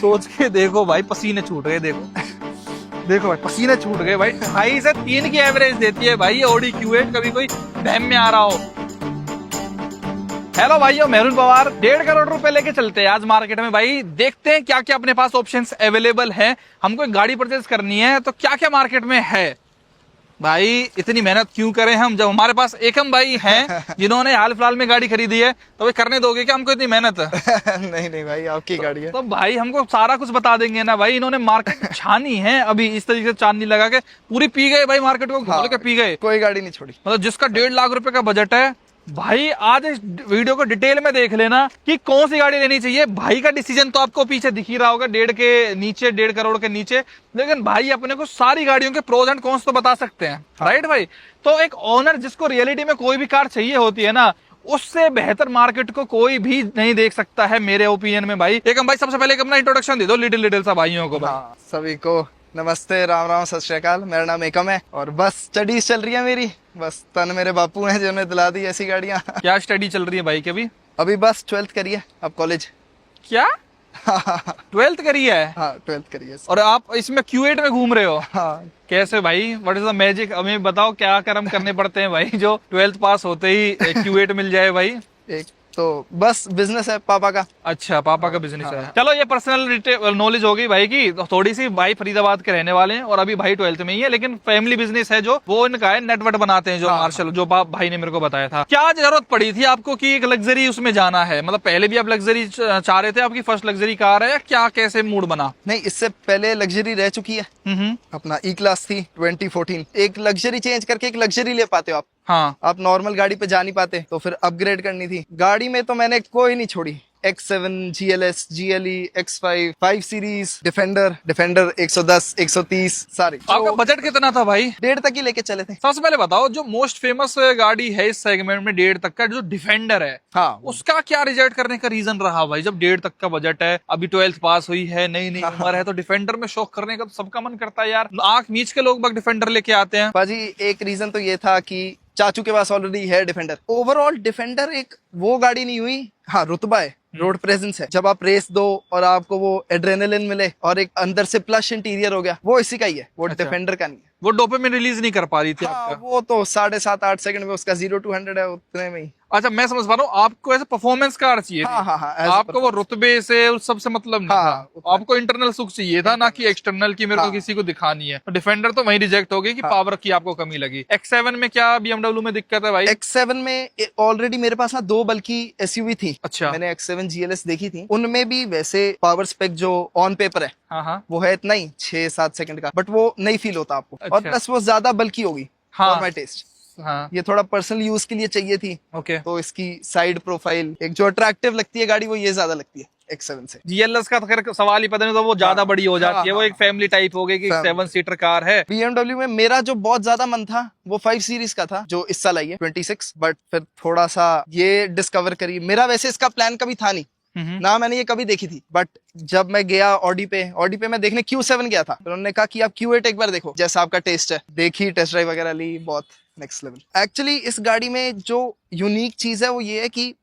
सोच के देखो भाई, पसीने छूट गए। देखो देखो भाई, पसीने छूट गए भाई। 2.5 से 3 की एवरेज देती है भाई ये ऑडी Q8, कभी कोई बहम में आ रहा हो। हेलो भाइयों, मेहुल पवार 1.5 करोड़ रुपए लेके चलते हैं आज मार्केट में भाई। देखते हैं क्या क्या अपने पास ऑप्शंस अवेलेबल हैं। हमको एक गाड़ी परचेज करनी है तो क्या क्या मार्केट में है भाई। इतनी मेहनत क्यों करें हम, जब हमारे पास एकम भाई हैं जिन्होंने हाल फिलहाल में गाड़ी खरीदी है। तो भाई करने दोगे क्या हमको इतनी मेहनत? नहीं नहीं भाई, आपकी गाड़ी है तो भाई हमको सारा कुछ बता देंगे ना भाई। इन्होंने मार्केट छानी है अभी, इस तरीके से चांदनी लगा के पूरी पी गए भाई, मार्केट को घोल के पी गए। कोई गाड़ी नहीं छोड़ी। मतलब जिसका 1.5 लाख रुपए का बजट है भाई, आज इस वीडियो को डिटेल में देख लेना कि कौन सी गाड़ी लेनी चाहिए। भाई का डिसीजन तो आपको पीछे दिख ही रहा होगा, 1.5 करोड़ के नीचे। लेकिन भाई अपने को सारी गाड़ियों के प्रोज एंड कॉन्स तो बता सकते हैं, राइट भाई। तो एक ओनर जिसको रियलिटी में कोई भी कार चाहिए होती है ना, उससे बेहतर मार्केट को कोई भी नहीं देख सकता है मेरे ओपिनियन में भाई। एकम भाई सबसे पहले एक अपना इंट्रोडक्शन दे दो लिटिल सा भाइयों को भाई। सभी को नमस्ते, राम राम, सत श्री अकाल। मेरा नाम एकम है और बस स्टडीज चल रही है मेरी। बस तन मेरे बापू हैं जिन्होंने दिला दी ऐसी गाड़ियां। क्या स्टडी चल रही है भाई की अभी बस 12th करी है, अब कॉलेज। क्या 12th करी है? हाँ 12th करी है। और आप इसमें Q8 में घूम रहे हो? हाँ। कैसे भाई, व्हाट इज द मैजिक? हमें बताओ क्या कर्म करने पड़ते हैं भाई जो 12th पास होते ही Q8 मिल जाए भाई। एक तो बस बिजनेस है पापा का। अच्छा, पापा का बिजनेस है। चलो ये पर्सनल नॉलेज हो गई भाई की। तो थोड़ी सी भाई फरीदाबाद के रहने वाले हैं और अभी भाई 12th में ही है, लेकिन फैमिली बिजनेस है जो वो इनका है। नेटवर्क बनाते हैं जो मार्शल, जो भाई ने मेरे को बताया था। क्या जरूरत पड़ी थी आपको कि एक लग्जरी उसमें जाना है? मतलब पहले भी आप लग्जरी चाह रहे थे, आपकी फर्स्ट लग्जरी कार है या क्या, कैसे मूड बना? नहीं, इससे पहले लग्जरी रह चुकी है। अपना ई क्लास थी 2014। एक लग्जरी चेंज करके एक लग्जरी ले पाते हो आप। हाँ, आप नॉर्मल गाड़ी पे जा नहीं पाते, तो फिर अपग्रेड करनी थी। गाड़ी में तो मैंने कोई नहीं छोड़ी। X7, GLS, GLE, X5, 5 series, defender 110, 130 सारी। आपका बजट कितना था भाई? 1.5 तक ही लेके चले थे। सबसे पहले बताओ, जो मोस्ट फेमस गाड़ी है इस सेगमेंट में 1.5 तक का, जो डिफेंडर है, हाँ, उसका क्या रिजेक्ट करने का रीजन रहा भाई? जब 1.5 तक का बजट है, अभी 12th पास हुई है, नई उम्र है, तो डिफेंडर में शौक करने का तो सबका मन करता है यार। आंख मीच के लोग डिफेंडर लेके आते हैं। बाजी एक रीजन तो ये था कि चाचू के पास ऑलरेडी है डिफेंडर। ओवरऑल डिफेंडर एक वो गाड़ी नहीं हुई। हाँ, रुतबा है, रोड प्रेजेंस है। जब आप रेस दो और आपको वो एड्रेनलिन मिले और एक अंदर से प्लश इंटीरियर हो गया, वो इसी का ही है, वो डिफेंडर का नहीं है। वो डोपामिन रिलीज नहीं कर पा रही थी आपका? वो तो 7.5-8 सेकंड में उसका 0 to 100 है, उतने में ही। अच्छा, मैं समझ पा रहा हूँ, आपको ऐसे परफॉर्मेंस कार चाहिए थी। हाँ, आपको वो रुतबे से उस सब से मतलब नहीं था। आपको इंटरनल सुख चाहिए था, ना कि एक्सटर्नल की मेरे को किसी को दिखानी है। तो डिफेंडर तो वही रिजेक्ट हो गई कि पावर की आपको कमी लगी। X7 में क्या BMW में दिक्कत है भाई? X7 में ऑलरेडी मेरे पास ना 2 बल्कि SUV थी। अच्छा, मैंने X7 GLS देखी थी, उनमें भी वैसे पावर स्पेक जो ऑन पेपर है वो है इतना ही 6-7 सेकंड का, बट वो नहीं फील होता आपको। और प्लस वो ज्यादा बल्कि होगी फॉर माय टेस्ट। हाँ, ये थोड़ा पर्सनल यूज के लिए चाहिए थी। ओके। तो इसकी साइड प्रोफाइल एक जो अट्रैक्टिव लगती है गाड़ी, वो ये ज्यादा लगती है X7 से। GLS का तो खैर सवाल ही पता नहीं, तो वो ज्यादा बड़ी हो जाती है। वो एक फैमिली टाइप हो गई कि 7 सीटर कार है। BMW में मेरा जो बहुत ज्यादा मन था वो 5 सीरीज का था, जो इस साल आई है 26। बट फिर थोड़ा सा ये डिस्कवर करी। मेरा वैसे इसका प्लान कभी था नहीं ना, मैंने ये कभी देखी थी। बट जब मैं गया ऑडी पे मैं देखने Q7 गया था, फिर उन्होंने कहा कि आप Q8 एक बार देखो, जैसा आपका टेस्ट है। देखी, टेस्ट ड्राइव वगैरह ली, बहुत नेक्स्ट लेवल। एक्चुअली इस गाड़ी में जो यूनिक चीज है वो ये है कि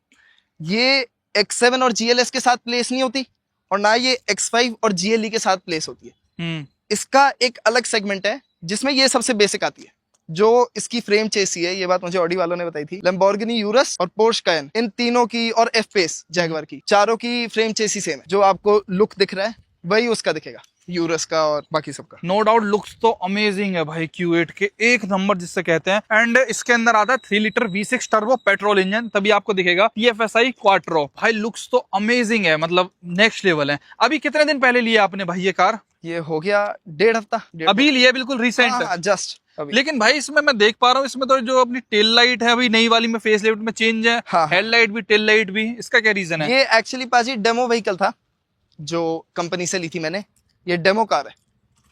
ये X7 और GLS के साथ प्लेस नहीं होती और ना ये X5 और GLE के साथ प्लेस होती है। इसका एक अलग सेगमेंट है जिसमें ये सबसे बेसिक आती है। जो इसकी फ्रेम चेसी है, ये बात मुझे ऑडी वालों ने बताई थी। लैम्बोर्गिनी यूरस और पोर्श कायन, इन तीनों की, और F-Pace जैगवार की, चारों की फ्रेम चेसी सेम है। जो आपको लुक दिख रहा है वही उसका दिखेगा, यूरस का और बाकी सबका। नो डाउट लुक्स तो अमेजिंग है भाई Q8 के, एक नंबर जिससे कहते हैं। एंड इसके अंदर आता है 3 litre V6 turbo petrol engine, तभी आपको दिखेगा TFSI क्वाट्रो। भाई लुक्स तो अमेजिंग है, मतलब नेक्स्ट लेवल है। अभी कितने दिन पहले लिया आपने भाई ये कार? ये हो गया 1.5 हफ्ता। अभी लिया, बिल्कुल रिसेंट? जस्ट अभी। लेकिन भाई इसमें मैं देख पा रहा हूँ, इसमें तो जो अपनी टेल लाइट है अभी नई वाली में फेस लिफ्ट में चेंज है। हेडलाइट भी, टेल लाइट भी, इसका क्या रीजन है? ये एक्चुअली पाजी डेमो व्हीकल था जो कंपनी से ली थी मैंने। ये डेमो कार है।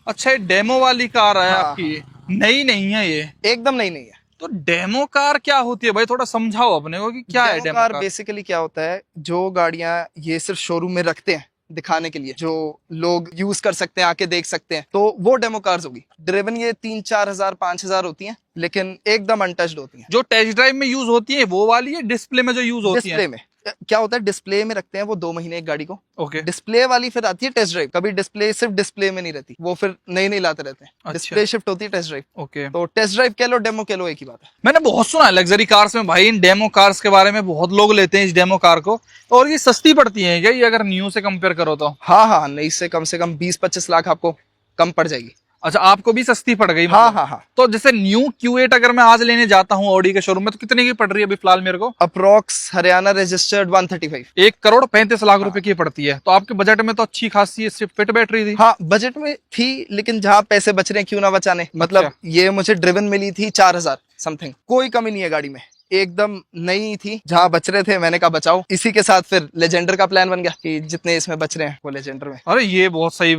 अच्छा, ये डेमो वाली कार है आपकी? नई नहीं है ये? एकदम नई नहीं है। तो डेमो कार क्या होती है भाई, थोड़ा समझाओ अपने को कि क्या है डेमो कार? बेसिकली क्या होता है, जो गाड़ियां ये सिर्फ शोरूम में रखते हैं दिखाने के लिए, जो लोग यूज कर सकते हैं, आके देख सकते हैं, तो वो डेमो कार्स होगी। ड्रिवन ये 3-4 हजार 5 हजार होती हैं, लेकिन एकदम अनटच्ड होती हैं। जो टेस्ट ड्राइव में यूज होती है वो वाली है, डिस्प्ले में जो यूज होती है? डिस्प्ले में क्या होता है, डिस्प्ले में रखते हैं वो 2 महीने एक गाड़ी को। ओके। डिस्प्ले वाली फिर आती है टेस्ट ड्राइव। कभी डिस्प्ले सिर्फ डिस्प्ले में नहीं रहती, वो फिर नई नई लाते रहते हैं। अच्छा। डिस्प्ले शिफ्ट होती है टेस्ट ड्राइव। ओके। तो टेस्ट ड्राइव कह लो, डेमो कह लो, एक ही बात है। मैंने बहुत सुना है लग्जरी कार्स में भाई, इन डेमो कार्स के बारे में बहुत लोग लेते हैं इस डेमो कार को, और ये सस्ती पड़ती है क्या ये, अगर न्यू से कंपेयर करो तो? हाँ हाँ, नई से कम 20-25 लाख आपको कम पड़ जाएगी। अच्छा, आपको भी सस्ती पड़ गई? हाँ हाँ हाँ। तो जैसे न्यू Q8 अगर मैं आज लेने जाता हूँ ऑडी के शोरूम में, तो कितने की पड़ रही है अभी फिलहाल मेरे को? Approx Haryana registered 135। 1,35,00,000 रुपए की पड़ती है। तो आपके बजट में तो अच्छी खासी सिर्फ फिट बैटरी थी। हाँ, बजट में थी, लेकिन जहाँ पैसे बच रहे हैं क्यों ना बचाने। मतलब अच्छा। ये मुझे ड्रिवन मिली थी 4000 समथिंग, कोई कमी नहीं है गाड़ी में, एकदम नई थी। जहाँ बच रहे थे मैंने कहा बचाओ। इसी के साथ फिर लेजेंडर का प्लान बन गया कि जितने इसमें बच रहे हैं वो लेजेंडर में। अरे ये बहुत सही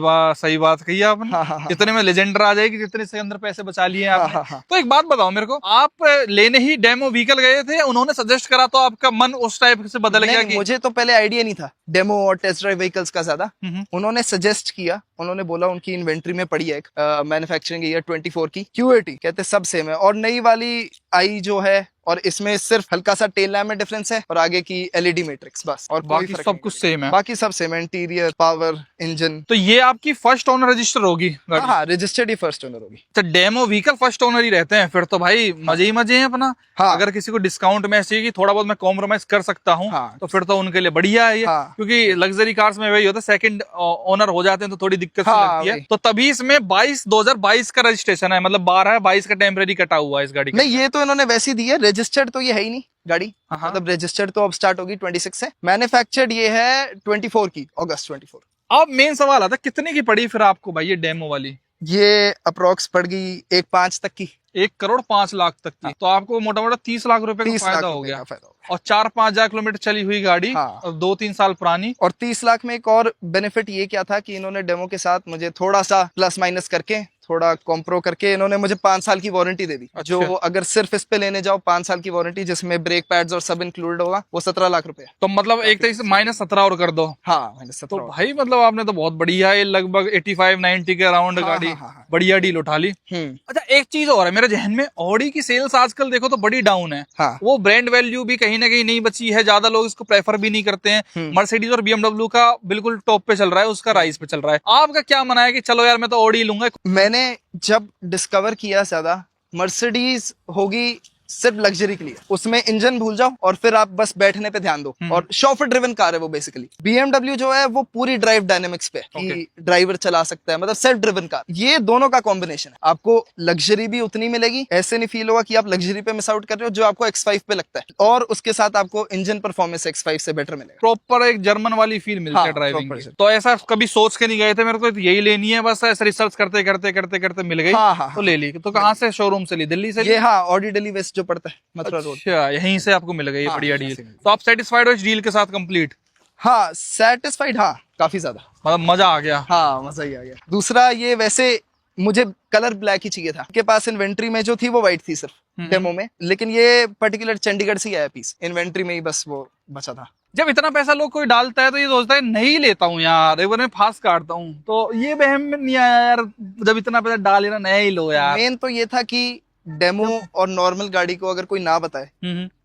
बात कही आपने। हाँ हाँ हाँ। इतने में लेजेंडर आ जाएगी जितने से अंदर पैसे बचा लिए हाँ आपने। हाँ हाँ। तो एक बात बताओ मेरे को, आप लेने ही डेमो व्हीकल गए थे, उन्होंने सजेस्ट करा तो आपका मन उस टाइप से बदल गया? कि मुझे तो पहले आइडिया नहीं था डेमो और टेस्ट ड्राइव व्हीकल्स का ज्यादा। उन्होंने सजेस्ट किया, उन्होंने बोला उनकी इन्वेंट्री में पड़ी है एक मैन्युफैक्चरिंग ईयर 24 की Q80, कहते सब सेम है। और नई वाली आई जो है, और इसमें सिर्फ हल्का सा टेल लैम्प में डिफरेंस है और आगे की एलईडी मैट्रिक्स, बस। और बाकी सब कुछ सेम है? बाकी सब सेम है, इंटीरियर, पावर, इंजन। तो ये आपकी फर्स्ट ओनर रजिस्टर होगी गाड़ी? हाँ, रजिस्टर्ड ही फर्स्ट ओनर होगी। तो डेमो व्हीकल फर्स्ट ओनर ही रहते हैं फिर तो भाई, मजे ही मजे हैं अपना। हाँ। अगर किसी को डिस्काउंट में चाहिए कि थोड़ा बहुत मैं कॉम्प्रोमाइज कर सकता हूँ, हाँ। तो फिर तो उनके लिए बढ़िया है ये। हाँ। क्योंकि लग्जरी कार्स में वही होता है, सेकंड ओनर हो जाते हैं तो थोड़ी दिक्कत सी हाँ, लगती है। वही। तो तभी इसमें 2022 का रजिस्ट्रेशन है, मतलब 12-22 का टेम्परेरी कटा हुआ है इस गाड़ी का। नहीं, ये तो इन्होंने वैसी दी है, रजिस्टर्ड तो ये है ही नहीं गाड़ी। हाँ। मतलब रजिस्टर्ड तो अब स्टार्ट होगी 26 से, मैन्युफैक्चर्ड ये है 24 की, अगस्त 24। अब मेन सवाल आता है, कितने की पड़ी फिर आपको भाई ये डेमो वाली? ये अप्रोक्स पड़ गई 1.5 तक की, 1,05,00,000 तक की। तो आपको मोटा मोटा 30 लाख रुपए का 30 फायदा लाख हो रुपए गया। का फायदा हो गया। और 4-5 हजार किलोमीटर चली हुई गाड़ी, हाँ। और 2-3 साल पुरानी। और 30 लाख में एक और बेनिफिट ये क्या था कि इन्होंने डेमो के साथ मुझे थोड़ा सा प्लस माइनस करके, थोड़ा कॉम्प्रो करके, इन्होंने मुझे 5 साल की वारंटी दे दी। अच्छा। जो अगर सिर्फ इस पे लेने जाओ 5 साल की वारंटी, जिसमें ब्रेक पैड्स और सब इंक्लूडेड होगा, वो 17 लाख रुपए। तो मतलब एक तरीके से -17 और कर दो। हाँ, -17। तो भाई मतलब आपने तो बहुत बढ़िया है, लगभग 85-90 के अराउंड हाँ, गाड़ी, हाँ, हाँ। बढ़िया डील उठा ली। अच्छा, एक चीज और है मेरे जहन में, ऑडी की सेल्स आजकल देखो तो बड़ी डाउन है। हाँ। वो ब्रांड वैल्यू भी कहीं ना कहीं नहीं बची है, ज्यादा लोग इसको प्रेफर भी नहीं करते हैं। मर्सिडीज और BMW का बिल्कुल टॉप पे चल रहा है, उसका राइस पे चल रहा है। आपका क्या मानना है कि चलो यार मैं तो ऑडी लूंगा? मैंने जब डिस्कवर किया ज्यादा, मर्सिडीज होगी सिर्फ लग्जरी के लिए, उसमें इंजन भूल जाओ और फिर आप बस बैठने पे ध्यान दो, और शॉफर ड्रिवन कार है वो बेसिकली। BMW जो है वो पूरी ड्राइव डायनेमिक्स पे कि ड्राइवर चला सकता है, मतलब सेल्फ ड्रिवन कार। ये दोनों का कॉम्बिनेशन है, आपको लग्जरी भी उतनी मिलेगी, ऐसे नहीं फील होगा कि आप लग्जरी पे मिस आउट कर रहे हो जो आपको X5 पे लगता है, और उसके साथ आपको इंजन परफॉर्मेंस X5 से बेटर मिलेगा। प्रॉपर एक जर्मन वाली फील मिलती है हाँ, ड्राइविंग proper की। तो ऐसा कभी सोच के नहीं गए थे मेरे को यही लेनी है, बस ऐसे रिसर्च करते करते करते करते मिल गई? हाँ, हाँ, तो ले ली। तो कहाँ से शोरूम से ली? दिल्ली से? ये हाँ, ऑडी दिल्ली वेस्ट जो पड़ता है, मथुरा रोड। अच्छा, यहीं से आपको मिल गई? हाँ, बढ़िया यहीं डील। से मिल गई। तो आप सेटिस्फाइड हो इस डील के साथ कंप्लीट? हाँ, सेटिस्फाइड, हाँ, काफी ज्यादा, मतलब मजा आ गया? हाँ, मजा ही आ गया। दूसरा, ये वैसे मुझे कलर ब्लैक ही चाहिए था, के पास इन्वेंट्री में जो थी वो व्हाइट थी सिर्फ डेमो में, लेकिन ये पर्टिकुलर चंडीगढ़ से आया पीस, इन्वेंट्री में ही बस वो बचा था। जब इतना पैसा लोग कोई डालता है तो ये सोचता है नहीं लेता हूँ यार, एक बार मैं फास्ट काटता हूँ, तो ये वहम में नहीं आया यार जब इतना पैसा डाले ना, नया ही लो यार? मेन तो ये था कि डेमो और नॉर्मल गाड़ी को अगर कोई ना बताए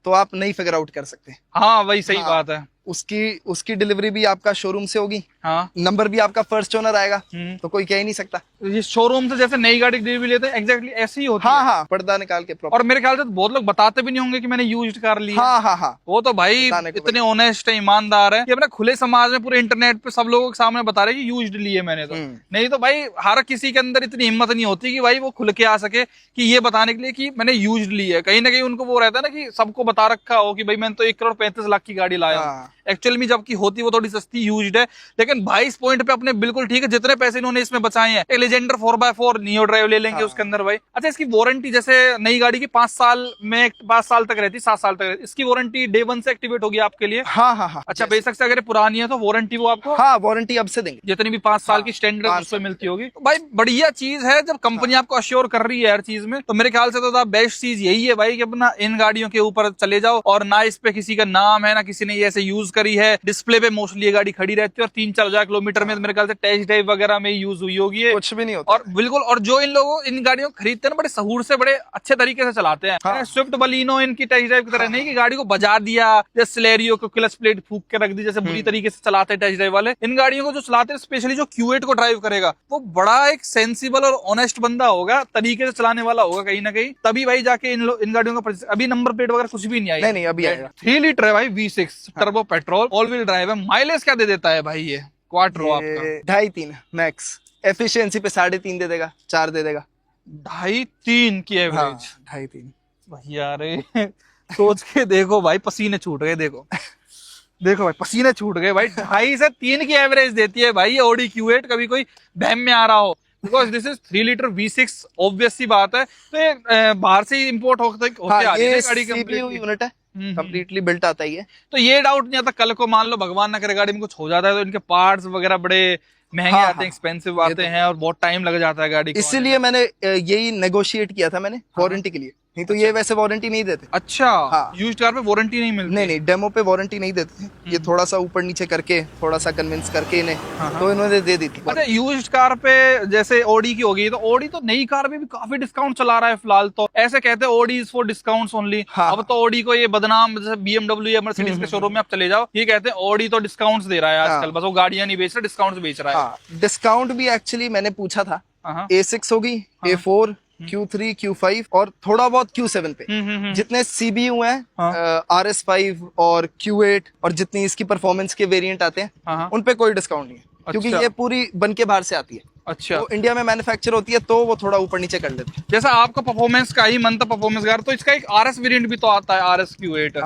तो आप नहीं फिगर आउट कर सकते। हाँ, वही सही हाँ। बात है। उसकी डिलीवरी भी आपका शोरूम से होगी, हाँ। नंबर भी आपका फर्स्ट ओनर आएगा, तो कोई कह ही नहीं सकता। ये शोरूम से जैसे नई गाड़ी की डिलीवरी लेते हैं, एग्जैक्टली ऐसी ही होती हाँ है। हाँ, पर्दा निकाल के प्रॉपर। और मेरे ख्याल से तो बहुत लोग बताते भी नहीं होंगे कि मैंने यूज्ड कार ली है। हाँ हाँ हाँ, वो तो भाई बताने को इतने ऑनेस्ट है, ईमानदार है कि अपने खुले समाज में पूरे इंटरनेट पे सब लोगों के सामने बता रहे कि यूज्ड ली है मैंने। तो नहीं तो भाई हर किसी के अंदर इतनी हिम्मत नहीं होती कि भाई वो खुल के आ सके कि ये बताने के लिए कि मैंने यूज्ड ली है। कहीं ना कहीं उनको वो रहता है ना कि सबको बता रखा हो कि भाई मैंने तो 1,35,00,000 की गाड़ी लाया हूँ। एक्चुअल में जबकि होती वो थोड़ी सस्ती यूज्ड है। लेकिन भाई इस पॉइंट पे अपने बिल्कुल ठीक है, जितने पैसे इन्होंने इसमें बचाए हैं, एक लेजेंडर 4x4 नियो ड्राइव ले लेंगे उसके अंदर भाई। अच्छा, इसकी वारंटी जैसे नई गाड़ी की 5 साल में 5 साल तक रहती, 7 साल तक रहती, इसकी वारंटी डे 1 से एक्टिवेट होगी आपके लिए? हाँ हाँ हाँ। अच्छा, बेशक से अगर पुरानी है तो वारंटी वो आपको, हाँ, वारंटी अब से देंगे, जितनी भी 5 साल की स्टैंडर्ड उससे मिलती होगी। तो भाई बढ़िया चीज है जब कंपनी आपको अश्योर कर रही है हर चीज में। तो मेरे ख्याल से तो बेस्ट चीज यही है भाई कि अपना इन गाड़ियों के ऊपर चले जाओ और ना इस पे किसी का नाम है ना किसी ने ये ऐसे यूज करी है। डिस्प्ले पे मोस्टली ये गाड़ी खड़ी रहती है और 3-4 हजार किलोमीटर में मेरे ख्याल से टेस्ट ड्राइव वगैरह में यूज हुई होगी ये। कुछ भी नहीं होता। और बिल्कुल, और जो इन लोगों इन गाड़ियों को खरीदते हैं ना बड़े सहूर से बड़े अच्छे तरीके से चलाते हैं। हाँ। स्विफ्ट बलिनो इनकी टेस्ट ड्राइव की तरह नहीं कि गाड़ी को बजा दिया, जैसे सिलेरियो को क्लच प्लेट फूक के रख दी, जैसे बुरी तरीके से चलाते हैं टेस्ट ड्राइव वाले। इन गाड़ियों को जो चलाते हैं, स्पेशली जो Q8 को ड्राइव करेगा, वो बड़ा एक सेंसिबल और ऑनेस्ट बंदा होगा, तरीके से चलाने वाला होगा कहीं ना कहीं, तभी भाई जाके इन गाड़ियों का अभी नंबर प्लेट वगैरह कुछ भी नहीं आई। नहीं अभी आएगा। 3 लीटर है भाई, V6 turbo petrol, all wheel drive है। माइलेज क्या दे देता है भाई ये क्वाट्रो आपका? 2.5-3 मैक्स। एफिशिएंसी पे 3.5 दे देगा, 4 दे देगा। 2.5-3 की एवरेज। 2.5-3 भैया रे सोच के देखो भाई, पसीने छूट गए। देखो देखो भाई, पसीने छूट गए भाई। 2.5 से 3 की एवरेज देती है भाई ये ऑडी Q8। कभी कोई बहम में आ रहा हो, because this is 3 litre V6, obvious सी बात है। तो ये बाहर से ही इम्पोर्ट होते आ रही है गाड़ी CPU यूनिट है, कंप्लीटली बिल्ट आता ही है। तो ये डाउट नहीं आता कल को मान लो भगवान ना करे गाड़ी में कुछ हो जाता है तो इनके पार्ट्स वगैरह बड़े महंगे आते हैं, एक्सपेंसिव आते हैं और बहुत टाइम लग जाता है गाड़ी को। इसीलिए मैंने यही नेगोशिएट किया था मैंने वारंटी के लिए, नहीं तो ये वैसे वारंटी नहीं देते। अच्छा, हाँ। यूज्ड कार पे वारंटी नहीं मिलती? नहीं डेमो पे वारंटी नहीं देते थे। ये थोड़ा सा ऊपर नीचे करके, थोड़ा सा कन्विंस करके इन्हें, तो इन्होंने दे दी थी। अच्छा, यूज्ड कार पे जैसे ओडी की होगी, तो ओडी तो नई कार में भी काफी डिस्काउंट चला रहा है फिलहाल। तो ऐसे कहते हैं OD is for discounts only. अब तो ओडी को ये बदनाम, जैसे BMW या मर्सिडीज के शोरूम में आप चले जाओ, ये कहते हैं ओडी तो डिस्काउंट्स दे रहा है आजकल, बस वो गाड़ियां नहीं बेच रहा, डिस्काउंट्स बेच रहा है। डिस्काउंट भी एक्चुअली मैंने पूछा था, A6 होगी, A4, Q3, Q5 और थोड़ा बहुत Q7 पे। जितने CBU हैं, RS5 और Q8 और जितनी इसकी परफॉर्मेंस के वेरिएंट आते हैं, उन पे कोई डिस्काउंट नहीं है, क्योंकि ये पूरी बन के बाहर से आती है। अच्छा, तो इंडिया में मैन्युफैक्चर होती है तो वो थोड़ा ऊपर नीचे कर लेते हैं। जैसा आपका परफॉर्मेंस का ही मन था परफॉर्मेंस कार, तो इसका एक RS वेरिएंट भी तो आता है, RS Q8।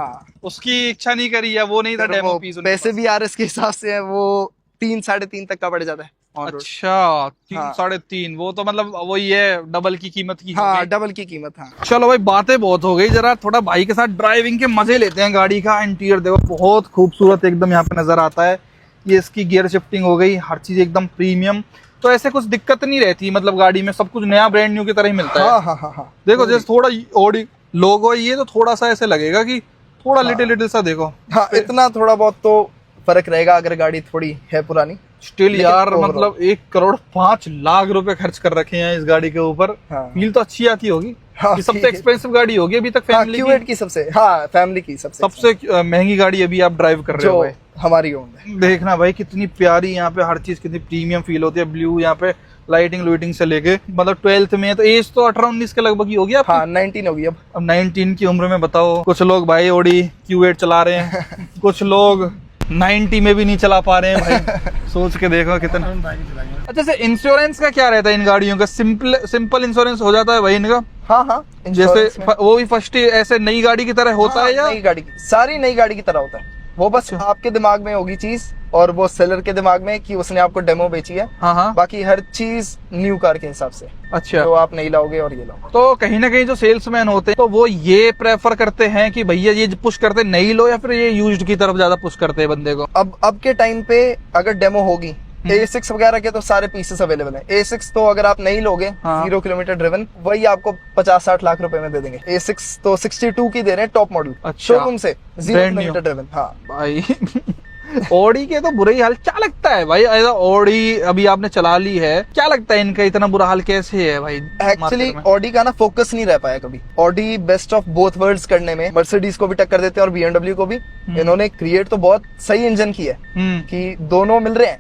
उसकी इच्छा नहीं करी है, वो नहीं था डेमो पीस? पैसे भी RS के हिसाब से है, वो 3-3.5 तक का पड़ जाता है। अच्छा, 3-3.5, वो तो मतलब वही है, डबल की कीमत की। हाँ, डबल की कीमत। हाँ, चलो भाई, बातें बहुत हो गई, जरा थोड़ा भाई के साथ ड्राइविंग के मजे लेते हैं। गाड़ी का इंटीरियर देखो, बहुत खूबसूरत एकदम यहाँ पे नजर आता है। ये इसकी गियर शिफ्टिंग हो गई, हर चीज एकदम प्रीमियम। तो ऐसे कुछ दिक्कत नहीं रहती, मतलब गाड़ी में सब कुछ नया ब्रांड न्यू की तरह ही मिलता है। हाँ। देखो जैसे थोड़ा ऑडी लोगो ये तो थोड़ा सा ऐसे लगेगा कि थोड़ा लिटिल सा देखो। हाँ, इतना थोड़ा बहुत तो फर्क रहेगा अगर गाड़ी थोड़ी है पुरानी। स्टिल यार, मतलब 1,05,00,000 रुपए खर्च कर रखे हैं इस गाड़ी के ऊपर। फील तो अच्छी आती होगी। ये सबसे एक्सपेंसिव गाड़ी होगी अभी तक फैमिली Q8 की सबसे, फैमिली की सबसे महंगी गाड़ी अभी आप ड्राइव कर रहे हो भाई। हमारी ओन है। देखना भाई कितनी प्यारी यहाँ पे हर चीज, कितनी प्रीमियम फील होती है। ब्लू यहाँ पे लाइटिंग लुइटिंग से लेके, मतलब 12th में, तो एज तो 18-19 के लगभग ही होगी आपकी। हाँ, 19 होगी अब 19 की उम्र में बताओ। कुछ लोग भाई ऑडी Q8 चला रहे हैं, कुछ लोग 90 में भी नहीं चला पा रहे हैं भाई। सोच के देखो कितना। अच्छा, से इंश्योरेंस का क्या रहता है इन गाड़ियों का? सिंपल इंश्योरेंस हो जाता है भाई इनका? हाँ, जैसे वो भी फर्स्ट ऐसे नई गाड़ी की तरह होता है, या नई गाड़ी की, सारी नई गाड़ी की तरह होता है। वो बस आपके दिमाग में होगी चीज, और वो सेलर के दिमाग में कि उसने आपको डेमो बेची है। बाकी हर चीज न्यू कार के हिसाब से। अच्छा, तो आप नहीं लाओगे और ये लाओगे। तो कहीं ना कहीं जो सेल्समैन होते हैं तो वो ये प्रेफर करते हैं कि भैया ये पुश करते नहीं लो, या फिर ये यूज्ड की तरफ ज्यादा पुश करते हैं बंदे को? अब के टाइम पे अगर डेमो होगी, A6 वगैरह के तो सारे पीसेस अवेलेबल हैं। A6 तो अगर आप नहीं लोगे, 0 किलोमीटर ड्रिवन, वही आपको 50-60 लाख रुपए में दे देंगे। A6 तो 62 की दे रहे हैं, टॉप मॉडल। अच्छा, शोरूम से 0 किलोमीटर ड्रिवन। हाँ भाई ऑडी के तो बुरा ही हाल। क्या लगता है भाई, ऐसा ऑडी अभी आपने चला ली है, क्या लगता है इनका इतना बुरा हाल कैसे है भाई? एक्चुअली ऑडी का ना फोकस नहीं रह पाया कभी। Audi best of both worlds करने में मर्सिडीज को भी टक्कर देते हैं और BMW को भी। इन्होंने क्रिएट तो बहुत सही इंजन की है कि दोनों मिल रहे हैं।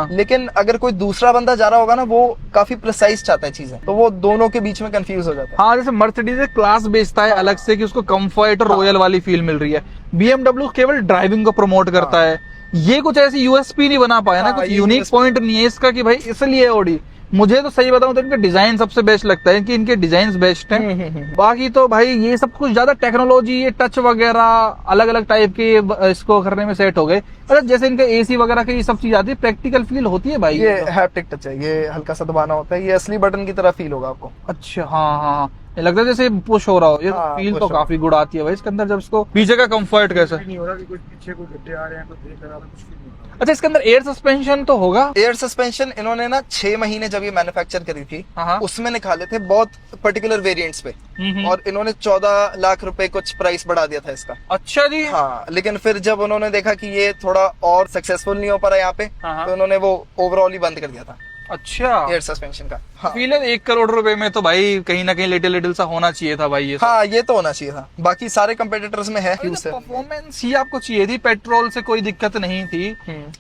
लेकिन अगर कोई दूसरा बंदा जा रहा होगा ना, वो काफी प्रिसाइज चाहता है चीजें, तो वो दोनों के बीच में कंफ्यूज हो जाता है। हाँ, जैसे मर्सिडीज एक क्लास बेचता है अलग से कि उसको कंफर्ट और रॉयल वाली फील मिल रही है। BMW केवल ड्राइविंग को प्रमोट करता है। ये कुछ ऐसी यूएसपी नहीं बना पाया ना, कुछ यूनिक पॉइंट नहीं है इसका कि भाई इसलिए ऑडी। मुझे तो सही बताऊं तो इनका डिजाइन सबसे बेस्ट लगता है, कि इनके डिजाइन बेस्ट हैं। बाकी तो भाई ये सब कुछ ज्यादा टेक्नोलॉजी, ये टच वगैरह अलग अलग टाइप के इसको करने में सेट हो गए। मतलब जैसे इनका AC वगैरह की ये सब चीज आती है, प्रैक्टिकल फील होती है भाई। ये हैप्टिक टच है, ये हल्का सा दबाना होता है, ये असली बटन की तरह फील होगा आपको। अच्छा, हाँ। ये लगता है जैसे पुश हो रहा हो। ये हाँ, फील push तो हो रहा। काफी गुड आती है भाई इसके अंदर। जब इसको पीछे का कंफर्ट कैसा, नहीं हो रहा कि कुछ पीछे कोई गड्ढे आ रहे हैं, कुछ देख रहा है, कुछ फील नहीं हो रहा। अच्छा इसके अंदर एयर सस्पेंशन तो होगा? एयर सस्पेंशन इन्होंने ना 6 महीने जब ये मैन्युफैक्चर करी थी हाँ। उसमें निकाले थे बहुत पर्टिकुलर वेरिएंट्स पे, और इन्होंने 14 लाख रुपए कुछ प्राइस बढ़ा दिया था इसका। अच्छा जी। हाँ, लेकिन फिर जब उन्होंने देखा कि ये थोड़ा और सक्सेसफुल नहीं हो पा रहा यहाँ पे, हाँ। तो उन्होंने वो ओवरऑल ही बंद कर दिया था अच्छा एयर सस्पेंशन का। हाँ, फील है 1 करोड़ रुपए में तो भाई कहीं ना कहीं लिटिल लिटिल सा होना चाहिए था भाई ये सब। हाँ, ये तो होना चाहिए था। बाकी सारे कंपेटिटर्स में है। परफॉर्मेंस ही आपको चाहिए थी, पेट्रोल से कोई दिक्कत नहीं थी।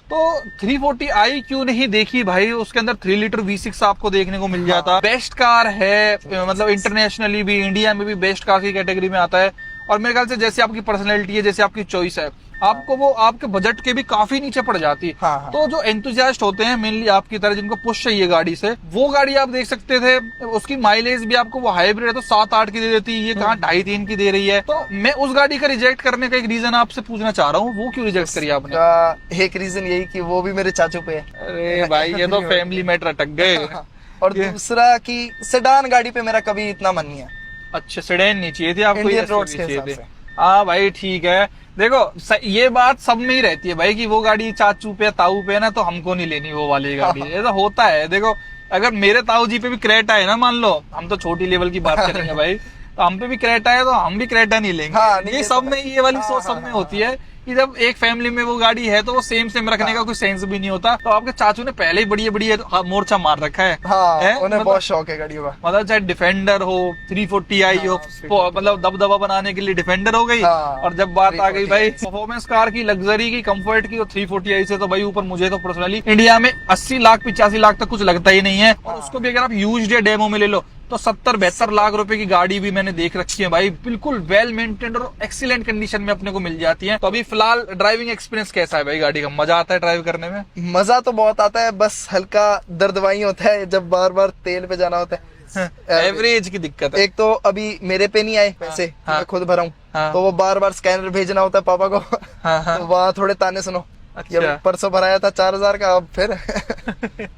तो 340i क्यों नहीं देखी भाई? उसके अंदर 3 लीटर V6 आपको देखने को मिल जाता। बेस्ट कार है, मतलब इंटरनेशनली भी, इंडिया में भी बेस्ट कार की कैटेगरी में आता है। और मेरे ख्याल से जैसे आपकी पर्सनैलिटी है, जैसे आपकी चॉइस है, आपको वो आपके बजट के भी काफी नीचे पड़ जाती है। हाँ। तो जो एंथुसियास्ट होते हैं मेनली आपकी तरह, जिनको पुश चाहिए गाड़ी से, वो गाड़ी आप देख सकते थे। उसकी माइलेज भी आपको, वो हाइब्रिड है तो 7-8 की दे देती है, ये कहाँ 2.5-3 की दे रही है। तो मैं उस गाड़ी का रिजेक्ट करने का एक रीजन आपसे पूछना चाह रहा हूँ, वो क्यों रिजेक्ट करी आपने? का एक रीजन यही कि वो भी मेरे चाचू पे है। अरे भाई ये तो फैमिली मैटर अटक गए। और दूसरा कि सेडान गाड़ी पे मेरा कभी इतना मन नहीं है। अच्छा सेडान नहीं चाहिए थी आपको, इंडियन ये रोड्स के चाहिए हिसाब थे। से। हाँ भाई ठीक है। देखो ये बात सब में ही रहती है भाई कि वो गाड़ी चाचू पे ताऊ पे ना, तो हमको नहीं लेनी वो वाली गाड़ी। ऐसा होता है। देखो अगर मेरे ताऊ जी पे भी क्रेटा है ना, मान लो हम तो छोटी लेवल की बात करेंगे भाई, तो हम पे भी क्रेटा है तो हम भी क्रेटा नहीं लेंगे। हाँ, नहीं, ये ये सब तो में ये वाली सोच सब में होती है कि जब एक फैमिली में वो गाड़ी है तो वो सेम रखने का कोई सेंस भी नहीं होता। तो आपके चाचू ने पहले ही बढ़िया मोर्चा मार रखा है। हाँ, है? उन्हें बहुत शौक है गाड़ियों का। मतलब चाहे डिफेंडर हो, 340i हो, मतलब दबदबा बनाने के लिए डिफेंडर हो गई। हाँ, और जब बात आ गई 340i भाई परफॉर्मेंस कार की, लग्जरी की, कंफर्ट की, और 340i से तो भाई ऊपर मुझे तो पर्सनली इंडिया में 80 लाख 85 लाख तक कुछ लगता ही नहीं है। और उसको भी अगर आप यूज्ड या डेमो में ले लो तो 70-72 लाख रुपए की गाड़ी भी मैंने देख रखी है भाई, बिल्कुल वेल मेंटेन्ड और एक्सीलेंट कंडीशन में अपने को मिल जाती है। तो अभी फिलहाल ड्राइविंग एक्सपीरियंस कैसा है भाई गाड़ी का? मजा आता है ड्राइव करने में? मजा तो बहुत आता है, बस हल्का दर्द वही होता है जब बार बार तेल पे जाना होता है। एवरेज की दिक्कत है। एक तो अभी मेरे पे नहीं आए पैसे, हाँ। मैं खुद भरा हूँ। हाँ। तो वो बार बार स्कैनर भेजना होता है पापा को। हाँ। तो वहाँ थोड़े ताने सुनो। अच्छा। ये परसों भराया था 4000 का, अब फिर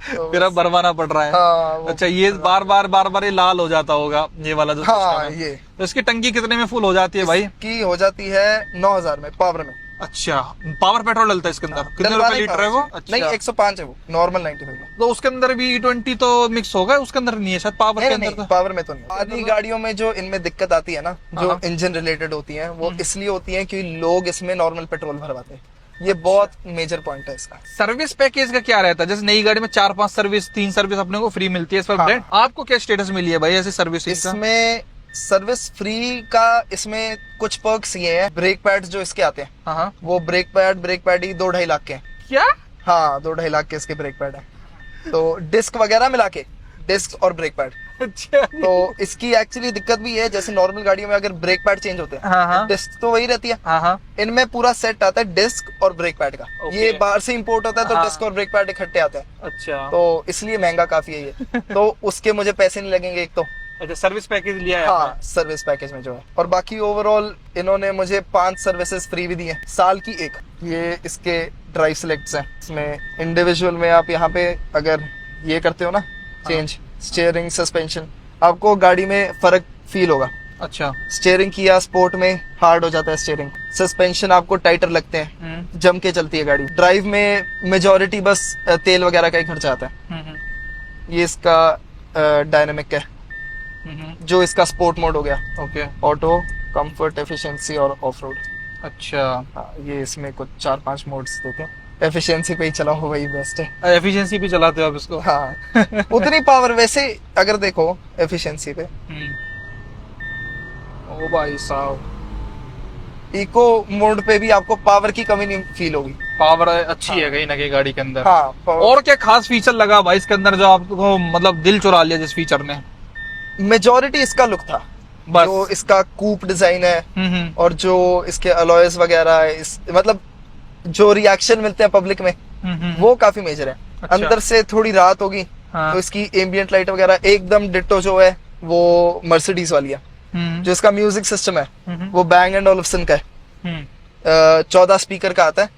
तो फिर अब भरवाना पड़ रहा है। हाँ, वो अच्छा ये बार बार ये लाल हो जाता होगा ये वाला जो हाँ, सिस्टम है। ये तो इसकी टंकी कितने में फुल हो जाती है भाई? की हो जाती है 9000 में पावर में। अच्छा पावर पेट्रोल डलता है इसके अंदर? कितने रुपए डलवाने लीटर का है वो? है। नहीं, अच्छा। 105 है वो, नॉर्मल 95 में। तो उसके अंदर भी E20 तो मिक्स होगा, उसके अंदर नहीं है शायद पावर के नहीं, अंदर नहीं, तो। पावर में तो नहीं। आधी गाड़ियों में जो इनमें दिक्कत आती है ना, जो हाँ। इंजन रिलेटेड होती है, वो इसलिए होती है कि लोग इसमें नॉर्मल पेट्रोल भरवाते हैं। ये बहुत मेजर पॉइंट है इसका। सर्विस पैकेज का क्या रहता है? जैसे नई गाड़ी में 4-5 सर्विस, 3 सर्विस अपने को फ्री मिलती है इस पर हाँ। ब्रांड। आपको क्या स्टेटस मिली है भाई ऐसी सर्विसिंग का? इसमें सर्विस फ्री का इसमें कुछ पर्क्स ये है। ब्रेक पैड जो इसके आते हैं, हाँ। वो ब्रेक पैड ही 2-2.5 लाख के हैं। क्या? हाँ, 2-2.5 लाख के इसके ब्रेक पैड है। तो डिस्क वगैरह मिला के, डिस्क और ब्रेक पैड। अच्छा। तो इसकी एक्चुअली दिक्कत भी है, जैसे नॉर्मल गाड़ियों में अगर ब्रेक पैड चेंज होते हैं, हाँ। डिस्क तो वही रहती है। हाँ। इनमें पूरा सेट आता है डिस्क और ब्रेक पैड का। Okay. ये बाहर से इंपोर्ट होता है, तो हाँ। डिस्क और ब्रेक पैड इकट्ठे आते हैं, अच्छा। तो इसलिए महंगा काफी है ये। तो उसके मुझे पैसे नहीं लगेंगे एक तो। अच्छा सर्विस पैकेज लिया है हाँ, आपने? सर्विस पैकेज में जो है। और बाकी ओवरऑल इन्होंने मुझे 5 सर्विसेज फ्री भी दी है, साल की एक। ये इसके ड्राइव सिलेक्ट्स हैं। इसमें इंडिविजुअल में आप यहाँ पे अगर ये करते हो ना चेंज, स्टीयरिंग, सस्पेंशन, आपको गाड़ी में फर्क फील होगा। अच्छा। स्टीयरिंग किया स्पोर्ट में हार्ड हो जाता है स्टीयरिंग, सस्पेंशन आपको टाइटर लगते हैं, जम के चलती है गाड़ी। ड्राइव में मेजॉरिटी बस तेल वगैरह का ही खर्चा आता है। ये इसका डायनेमिक है, जो इसका स्पोर्ट मोड हो गया। ओके। ऑटो, कंफर्ट, एफिशिएंसी और ऑफ रोड। अच्छा हाँ, ये इसमें कुछ 4-5 मोड्स देते हैं। एफिशिएंसी पे ही चला हो वही बेस्ट है। एफिशिएंसी भी चलाते हो आप इसको? हाँ, उतनी पावर वैसे अगर देखो एफिशिएंसी पे। ओ भाई साहब, इको मोड पे भी आपको पावर की कमी नहीं फील होगी। पावर अच्छी है कहीं ना कहीं गाड़ी के अंदर। हाँ, और क्या खास फीचर लगा भाई इसके अंदर जो आपको मतलब दिल चुरा लिया जिस फीचर ने? मेजॉरिटी इसका लुक था, बस। जो इसका कूप डिजाइन है और जो इसके अलॉयज वगैरह है, मतलब जो रिएक्शन मिलते हैं पब्लिक में, वो काफी मेजर है। अच्छा। अंदर से थोड़ी राहत होगी। हाँ। तो इसकी एम्बियंट लाइट वगैरह एकदम डिट्टो जो है वो मर्सिडीज वाली है। जो इसका म्यूजिक सिस्टम है वो बैंग एंड ओलिफ्सन का है। 14 स्पीकर का आता है,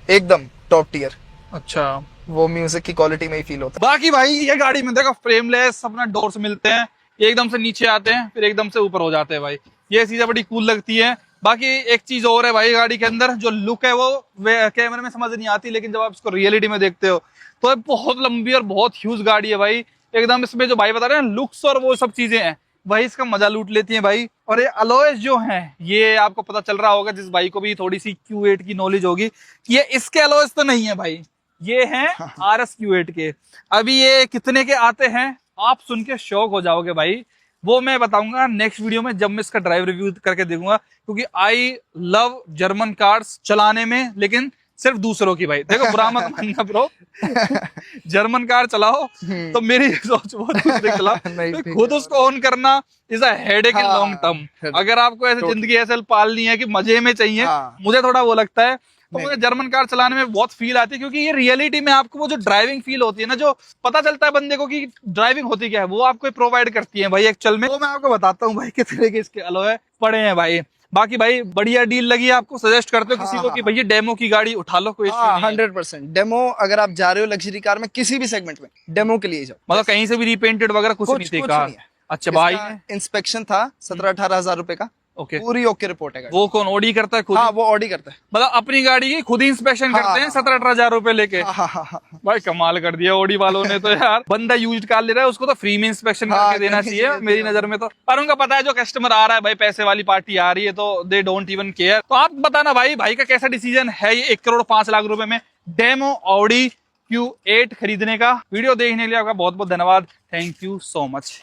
एकदम टॉप टियर। अच्छा। वो म्यूजिक की क्वालिटी में ही फील होता है। बाकी भाई ये गाड़ी में देखो फ्रेमलेस अपना डोर्स मिलते हैं, ये एकदम से नीचे आते हैं फिर एकदम से ऊपर हो जाते हैं भाई। ये चीजें बड़ी कूल लगती है। बाकी एक चीज और है भाई, गाड़ी के अंदर जो लुक है वो कैमरे में समझ नहीं आती, लेकिन जब आप इसको रियलिटी में देखते हो तो बहुत लंबी और बहुत ह्यूज गाड़ी है भाई। एकदम इसमें जो भाई बता रहे हैं लुक्स और वो सब चीजें हैं भाई, इसका मजा लूट लेती हैं भाई। और ये अलॉयज जो हैं ये आपको पता चल रहा होगा, जिस भाई को भी थोड़ी सी Q8 की नॉलेज होगी, ये इसके अलॉयज तो नहीं है भाई, ये हैं RS Q8 के। अभी ये कितने के आते हैं आप सुन के शौक हो जाओगे भाई, वो मैं बताऊंगा नेक्स्ट वीडियो में जब मैं इसका ड्राइव रिव्यू करके देखूंगा, क्योंकि आई लव जर्मन कार्स चलाने में, लेकिन सिर्फ दूसरों की भाई। देखो बुरा मत मानना ब्रो, जर्मन कार चलाओ तो मेरी सोच वो दूसरे चलाओ, तो खुद उसको ऑन करना is a headache in long term. अगर आपको ऐसे जिंदगी ऐसे पालनी है कि मजे में चाहिए, मुझे थोड़ा वो लगता है, तो मुझे जर्मन कार चलाने में बहुत फील आती है, क्योंकि ये रियलिटी में आपको वो जो ड्राइविंग फील होती है ना, जो पता चलता है बंदे को कि ड्राइविंग होती क्या है, वो आपको प्रोवाइड करती है भाई एक्चुअल में। तो मैं आपको बताता हूँ भाई कितने के इसके अलॉय पड़े हैं भाई। बाकी भाई बढ़िया डील लगी आपको, सजेस्ट करते हो किसी को कि भैया डेमो की गाड़ी उठा लो, कोई 100% डेमो। अगर आप जा रहे हो लग्जरी कार में किसी भी सेगमेंट में, डेमो के लिए जाओ, मतलब कहीं से भी रिपेंटेड वगैरह कुछ नहीं देखा। अच्छा भाई इंस्पेक्शन था 17-18 हजार रुपए का, ओके, पूरी ओके रिपोर्ट है। वो कौन ऑडी करता है खुद? हाँ वो ऑडी करता है, मतलब अपनी गाड़ी की खुद ही इंस्पेक्शन करते हैं 17-18 हजार रुपए लेके। भाई कमाल कर दिया ऑडी वालों ने तो यार। बंदा यूज्ड कार ले रहा है उसको तो फ्री में इंस्पेक्शन करके देना चाहिए मेरी नजर में तो। पर उनका पता है जो कस्टमर आ रहा है भाई, पैसे वाली पार्टी आ रही है, तो दे डोंट इवन केयर। तो आप बताना भाई का कैसा डिसीजन है ये 1,05,00,000 रुपए में डेमो ऑडी Q8 खरीदने का। वीडियो देखने के लिए आपका बहुत बहुत धन्यवाद, थैंक यू सो मच।